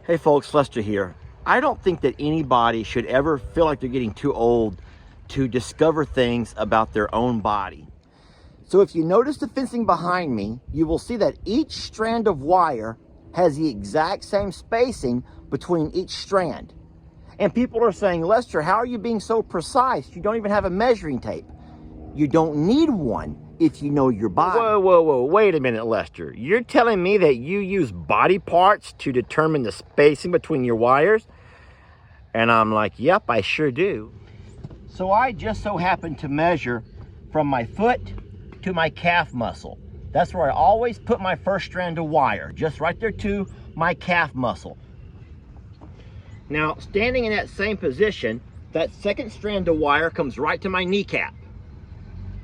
Hey folks, Lester here. I don't think that anybody should ever feel like they're getting too old to discover things about their own body. So if you notice the fencing behind me, you will see that each strand of wire has the exact same spacing between each strand. And people are saying, Lester, how are you being so precise? You don't even have a measuring tape. You don't need one if you know your body. Whoa, wait a minute, Lester. You're telling me that you use body parts to determine the spacing between your wires? And I'm like, yep, I sure do. So I just so happen to measure from my foot to my calf muscle. That's where I always put my first strand of wire, just right there to my calf muscle. Now, standing in that same position, that second strand of wire comes right to my kneecap.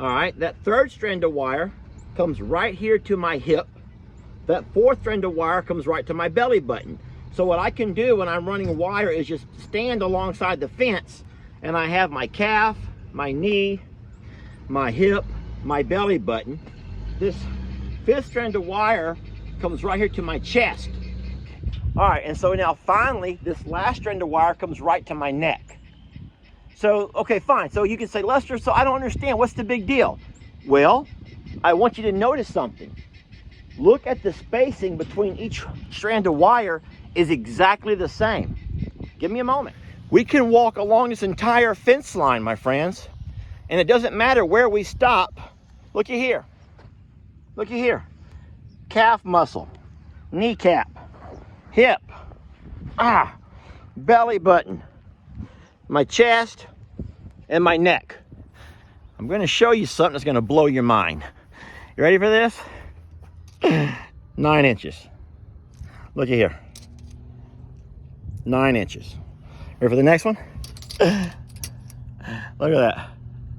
All right, that third strand of wire comes right here to my hip. That fourth strand of wire comes right to my belly button. So what I can do when I'm running wire is just stand alongside the fence, and I have my calf, my knee, my hip, my belly button. This fifth strand of wire comes right here to my chest. All right, and so now finally, this last strand of wire comes right to my neck. So, okay, fine. So you can say, Lester, so I don't understand. What's the big deal? Well, I want you to notice something. Look at the spacing between each strand of wire is exactly the same. Give me a moment. We can walk along this entire fence line, my friends, and it doesn't matter where we stop. Look at here. Look at here. Calf muscle, kneecap, hip, belly button, my chest, and my neck. I'm going to show you something that's going to blow your mind. You ready for this? 9 inches. Look at here. 9 inches. Ready for the next one? Look at that.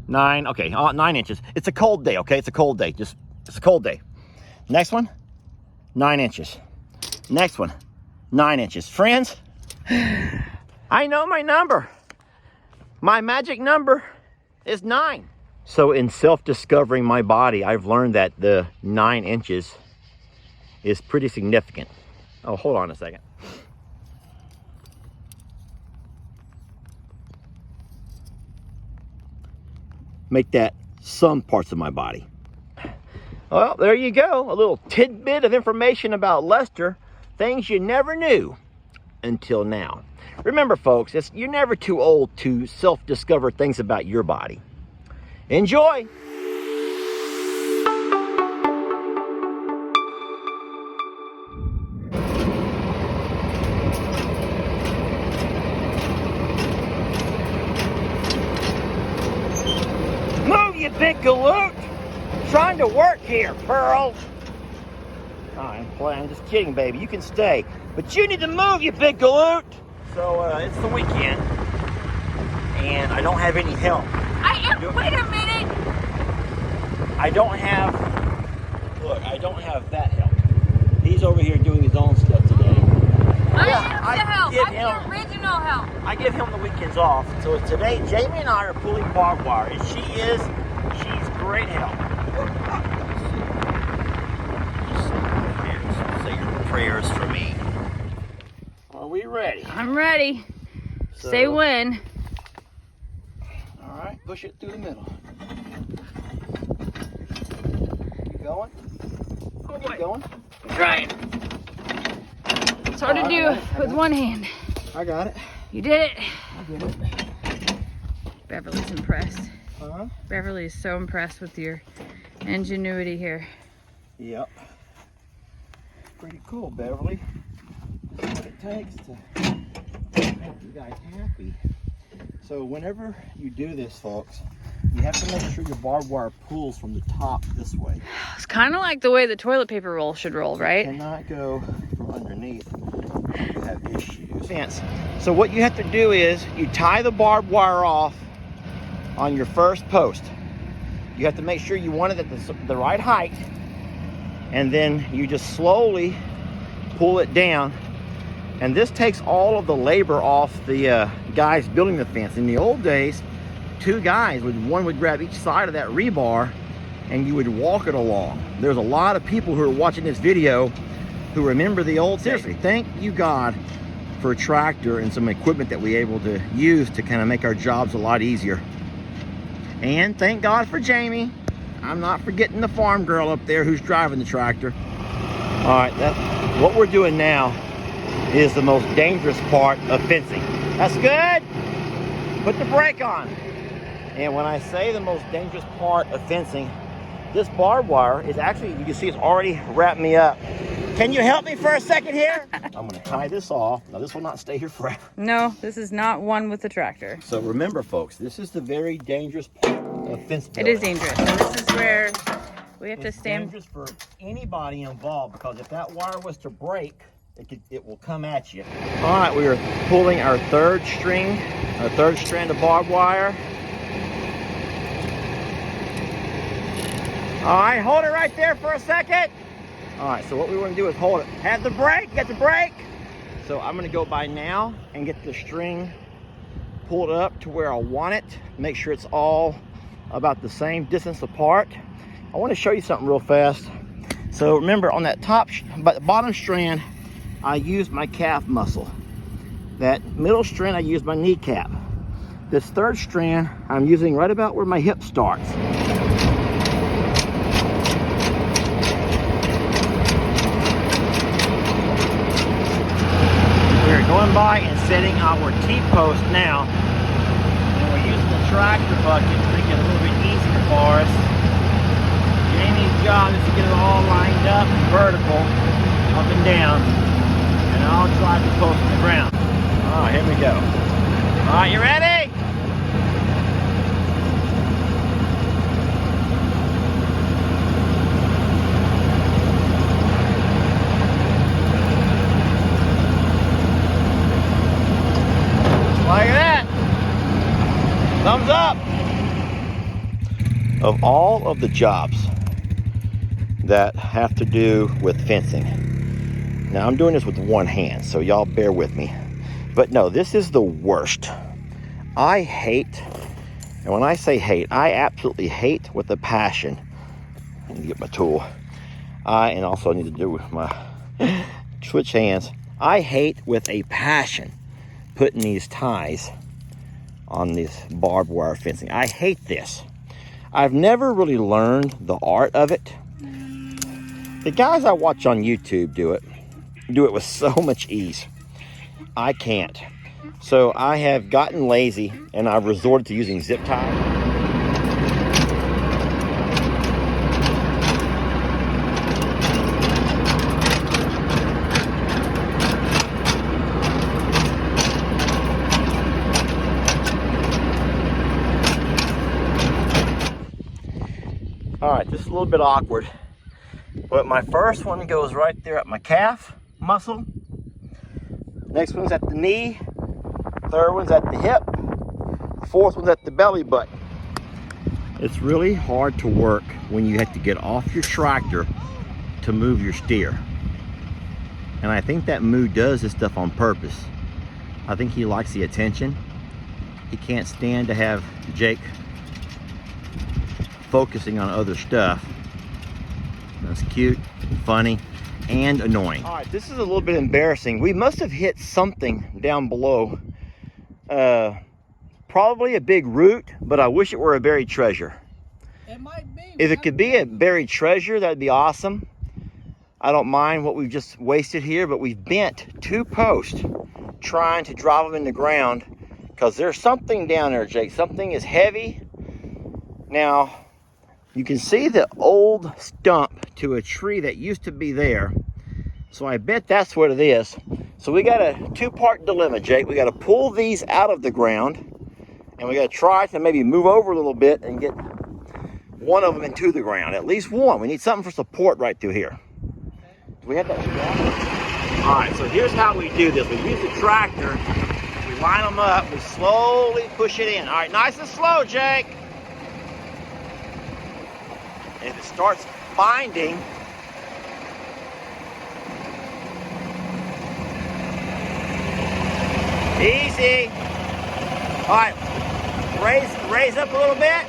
9 inches. It's a cold day, okay? It's a cold day. It's a cold day. Next one, 9 inches. Next one, 9 inches. Friends, I know my number. My magic number is 9. So in self-discovering my body, I've learned that the 9 inches is pretty significant. Oh, hold on a second. Make that some parts of my body. Well, there you go. A little tidbit of information about Lester. Things you never knew until now. Remember, folks, you're never too old to self-discover things about your body. Enjoy! Move, you big galoot! Trying to work here, Pearl. I'm playing. Just kidding, baby. You can stay. But you need to move, you big galoot! So, it's the weekend, and I don't have any help. Wait a minute! I don't have that help. He's over here doing his own stuff today. I am the help. I'm the original help. I give him the weekends off. So today, Jamie and I are pulling barbed wire, and she's great help. Say your prayers for me. Are we ready? I'm ready. Say when. All right, push it through the middle. Keep going. Oh boy. Keep going. I'm trying. It's hard to do with one hand. I got it. You did it. I did it. Beverly's impressed. Uh-huh. Beverly is so impressed with your ingenuity here. Yep. Pretty cool, Beverly. That's what it takes to make you guys happy. So whenever you do this, folks, you have to make sure your barbed wire pulls from the top this way. It's kind of like the way the toilet paper roll should roll, right? You cannot go from underneath. You have issues. Fence. So what you have to do is you tie the barbed wire off on your first post. You have to make sure you want it at the right height, and then you just slowly pull it down. And this takes all of the labor off the guys building the fence. In the old days, two guys, one would grab each side of that rebar and you would walk it along. There's a lot of people who are watching this video who remember the old days. Seriously, thank you God for a tractor and some equipment that we're able to use to kind of make our jobs a lot easier. And thank God for Jamie. I'm not forgetting the farm girl up there who's driving the tractor. All right, what we're doing now is the most dangerous part of fencing. That's good. Put the brake on. And when I say the most dangerous part of fencing, this barbed wire is actually, you can see it's already wrapped me up. Can you help me for a second here? I'm gonna tie this off. Now this will not stay here forever. No, this is not one with the tractor. So remember folks, this is the very dangerous part of fence building. It is dangerous, and this is where we have to stand. It's dangerous for anybody involved, because if that wire was to break, it will come at you. All right, we are pulling our third strand of barbed wire. All right, hold it right there for a second. All right, so what we want to do is hold it. Have the brake, get the brake. So I'm gonna go by now and get the string pulled up to where I want it. Make sure it's all about the same distance apart. I want to show you something real fast. So remember, on that bottom strand, I used my calf muscle. That middle strand, I used my kneecap. This third strand, I'm using right about where my hip starts. We're going by and setting our T-post now. And we're using the tractor bucket to make it a little bit easier for us. Jamie's job is to get it all lined up and vertical, up and down. And I'll drive the post to the ground. All right, here we go. All right, you ready? Like that. Thumbs up. Of all of the jobs that have to do with fencing, now I'm doing this with one hand, so y'all bear with me. But no, this is the worst. I hate, and when I say hate, I absolutely hate with a passion. I need to get my tool. And also I need to do with my switch hands. I hate with a passion putting these ties on this barbed wire fencing. I hate this. I've never really learned the art of it. The guys I watch on YouTube do it with so much ease. I can't. So I have gotten lazy and I've resorted to using zip ties. All right, just a little bit awkward, but my first one goes right there at my calf muscle. Next one's at the knee. Third one's at the hip. Fourth one's at the belly button. It's really hard to work when you have to get off your tractor to move your steer. And I think that Moo does this stuff on purpose. I think he likes the attention. He can't stand to have Jake focusing on other stuff. That's cute, funny, and annoying. All right, this is a little bit embarrassing. We must have hit something down below. Probably a big root, but I wish it were a buried treasure. It might be. If it could be a buried treasure, that'd be awesome. I don't mind what we've just wasted here, but we've bent 2 posts trying to drive them in the ground because there's something down there, Jake. Something is heavy. Now, you can see the old stump to a tree that used to be there. So I bet that's what it is. So we got a 2-part dilemma, Jake. We got to pull these out of the ground, and we got to try to maybe move over a little bit and get one of them into the ground. At least one. We need something for support right through here. Do we have that? All right, so here's how we do this. We use the tractor. We line them up. We slowly push it in. All right, nice and slow, Jake. And if it starts binding, easy. All right, raise up a little bit.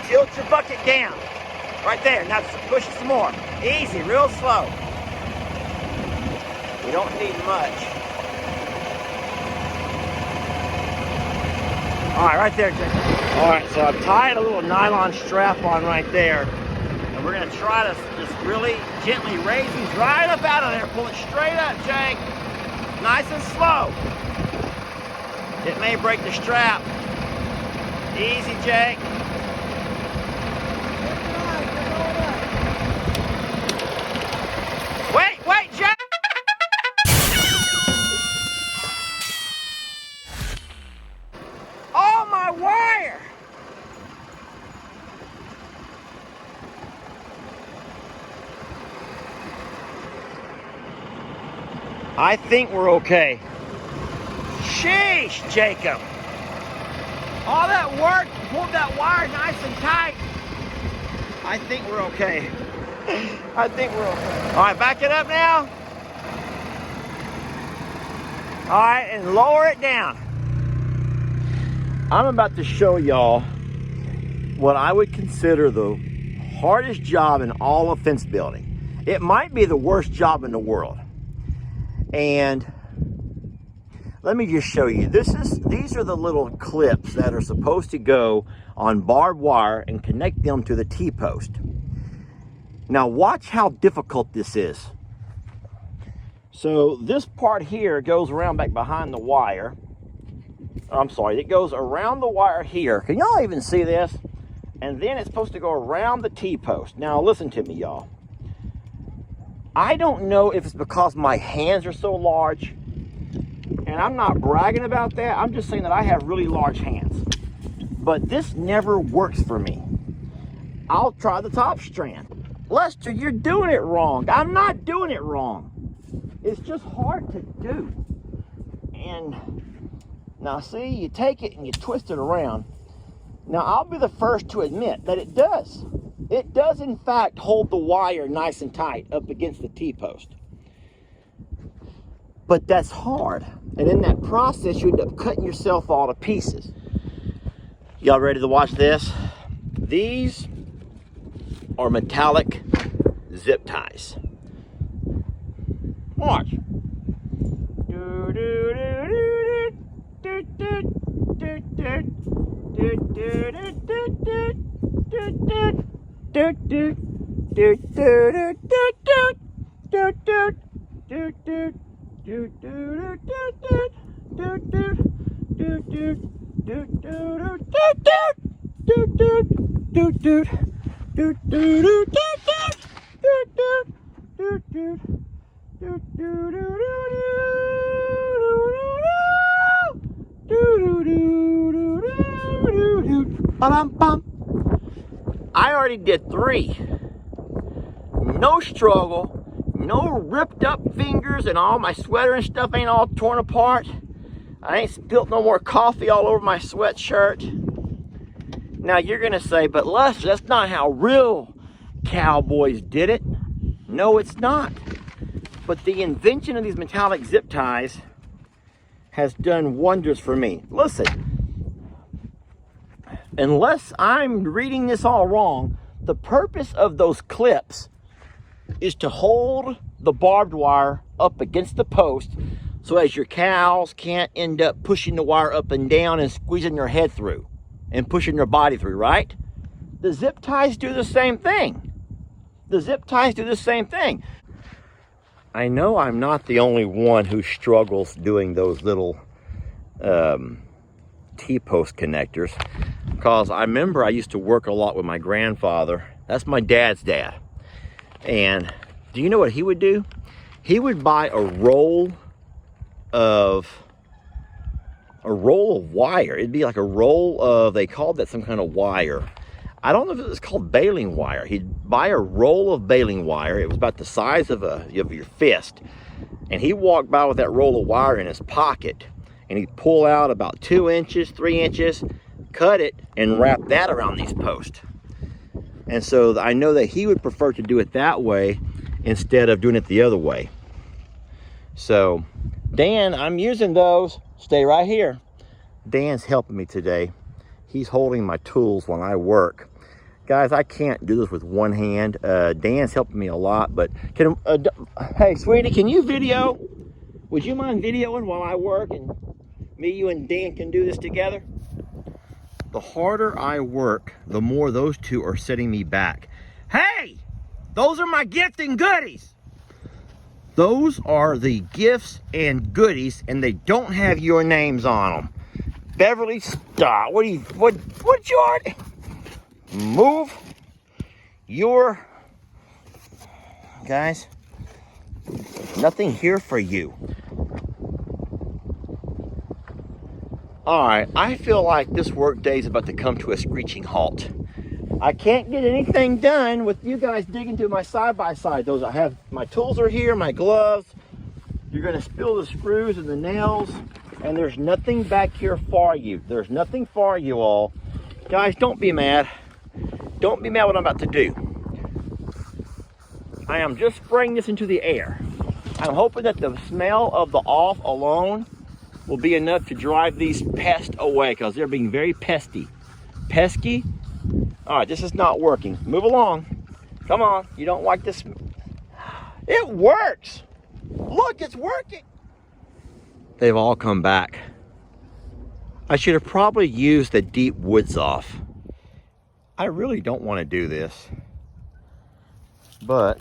Tilt your bucket down. Right there. Now push it some more. Easy, real slow. don't need much. All right, right there, Jake. All right, so I've tied a little nylon strap on right there. And we're gonna try to just really gently raise these right up out of there. Pull it straight up, Jake. Nice and slow. It may break the strap. Easy, Jake. Wait, Jake! Oh, my wire! I think we're okay. Sheesh, Jacob. All that work, pulled that wire nice and tight. I think we're okay. I think we're okay. All right, back it up now. All right, and lower it down. I'm about to show y'all what I would consider the hardest job in all of fence building. It might be the worst job in the world. And let me just show you. These are the little clips that are supposed to go on barbed wire and connect them to the T-post. Now watch how difficult this is. So this part here goes around back behind the wire. I'm sorry, it goes around the wire here. Can y'all even see this? And then it's supposed to go around the T-post. Now listen to me, y'all. I don't know if it's because my hands are so large, and I'm not bragging about that. I'm just saying that I have really large hands. But this never works for me. I'll try the top strand. Lester, you're doing it wrong. I'm not doing it wrong. It's just hard to do. And now see, you take it and you twist it around. Now I'll be the first to admit that it does. It does in fact hold the wire nice and tight up against the T-post. But that's hard. And in that process, you end up cutting yourself all to pieces. Y'all ready to watch this? These are metallic zip ties. Watch. I already did 3. No struggle, no ripped up fingers, and all my sweater and stuff ain't all torn apart. I ain't spilt no more coffee all over my sweatshirt. Now you're gonna say, but Lester, that's not how real cowboys did it. No, it's not. But the invention of these metallic zip ties has done wonders for me. Listen, unless I'm reading this all wrong, the purpose of those clips is to hold the barbed wire up against the post so as your cows can't end up pushing the wire up and down and squeezing their head through and pushing their body through, right? The zip ties do the same thing. The zip ties do the same thing. I know I'm not the only one who struggles doing those little T-post connectors, because I remember I used to work a lot with my grandfather. That's my dad's dad. And do you know what he would do? He would buy a roll of wire. It'd be like a roll of, they called that some kind of wire. I don't know if it was called baling wire. He'd buy a roll of baling wire. It was about the size of your fist. And he walked by with that roll of wire in his pocket. And he'd pull out about 2 inches, 3 inches, cut it, and wrap that around these posts. And so I know that he would prefer to do it that way instead of doing it the other way. So, Dan, I'm using those. Stay right here. Dan's helping me today. He's holding my tools when I work. Guys, I can't do this with one hand. Dan's helping me a lot, but hey, sweetie, can you video? would you mind videoing while I work and me, you, and Dan can do this together? The harder I work, the more those two are setting me back. Hey, those are my gifts and goodies. Those are the gifts and goodies, and they don't have your names on them. Beverly, stop. What you already? Move your, guys, nothing here for you. All right, I feel like this work day is about to come to a screeching halt. I can't get anything done with you guys digging through my side-by-side. Those I have, my tools are here, my gloves. You're gonna spill the screws and the nails, and there's nothing back here for you. There's nothing for you all. Guys, don't be mad. Don't be mad what I'm about to do. I am just spraying this into the air. I'm hoping that the smell of the off alone will be enough to drive these pests away, because they're being very pesky. Pesky? All right, this is not working. Move along. Come on, you don't like this. It works. Look, it's working. They've all come back. I should have probably used the deep woods off. I really don't want to do this, but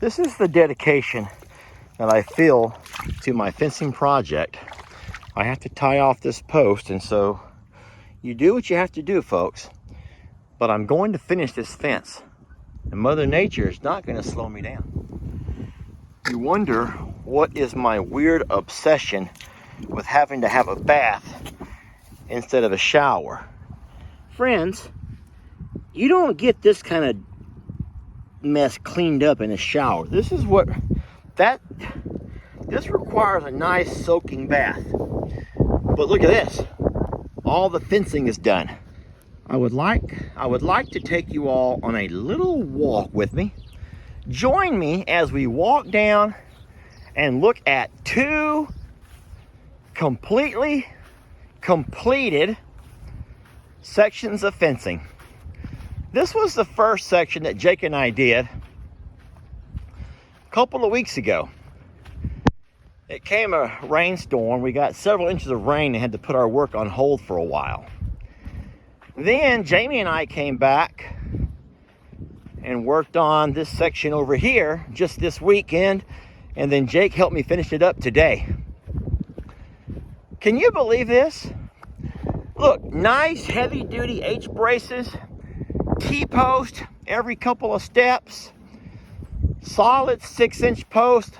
this is the dedication that I feel to my fencing project. I have to tie off this post, and so you do what you have to do, folks. But I'm going to finish this fence, and Mother Nature is not going to slow me down. You wonder what is my weird obsession with having to have a bath instead of a shower. Friends, you don't get this kind of mess cleaned up in a shower. This requires a nice soaking bath. But look at this. All the fencing is done. I would like to take you all on a little walk with me. Join me as we walk down and look at two completely completed sections of fencing. This was the first section that Jake and I did a couple of weeks ago. It came a rainstorm. We got several inches of rain and had to put our work on hold for a while. Then Jamie and I came back and worked on this section over here just this weekend, and then Jake helped me finish it up today. Can you believe this? Look, nice heavy-duty H-braces, T-post every couple of steps, solid 6-inch post.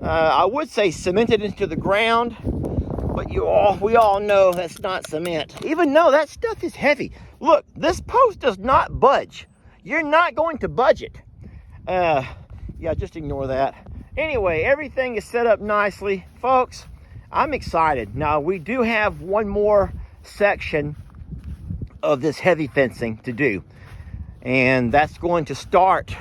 I would say cemented into the ground, but we all know that's not cement. Even though that stuff is heavy. Look, this post does not budge. You're not going to budge it. Yeah, just ignore that. Anyway, everything is set up nicely. Folks, I'm excited. Now, we do have one more section of this heavy fencing to do. And that's going to start.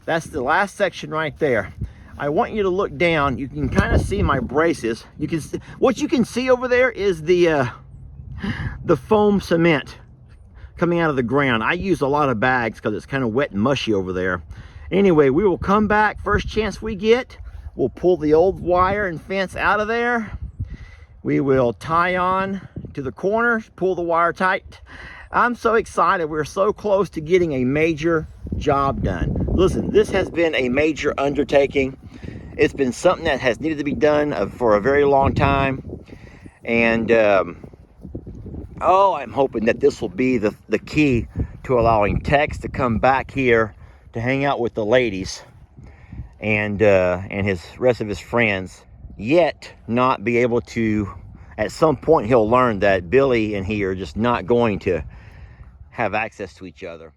That's the last section right there. I want you to look down. You can kind of see my braces. What you can see over there is the foam cement coming out of the ground. I use a lot of bags because it's kind of wet and mushy over there. Anyway, we will come back first chance we get. We'll pull the old wire and fence out of there. We will tie on to the corners, pull the wire tight. I'm so excited. We're so close to getting a major job done. Listen, this has been a major undertaking. It's been something that has needed to be done for a very long time. And, I'm hoping that this will be the key to allowing Tex to come back here to hang out with the ladies and his rest of his friends, yet not be able to, at some point he'll learn that Billy and he are just not going to have access to each other.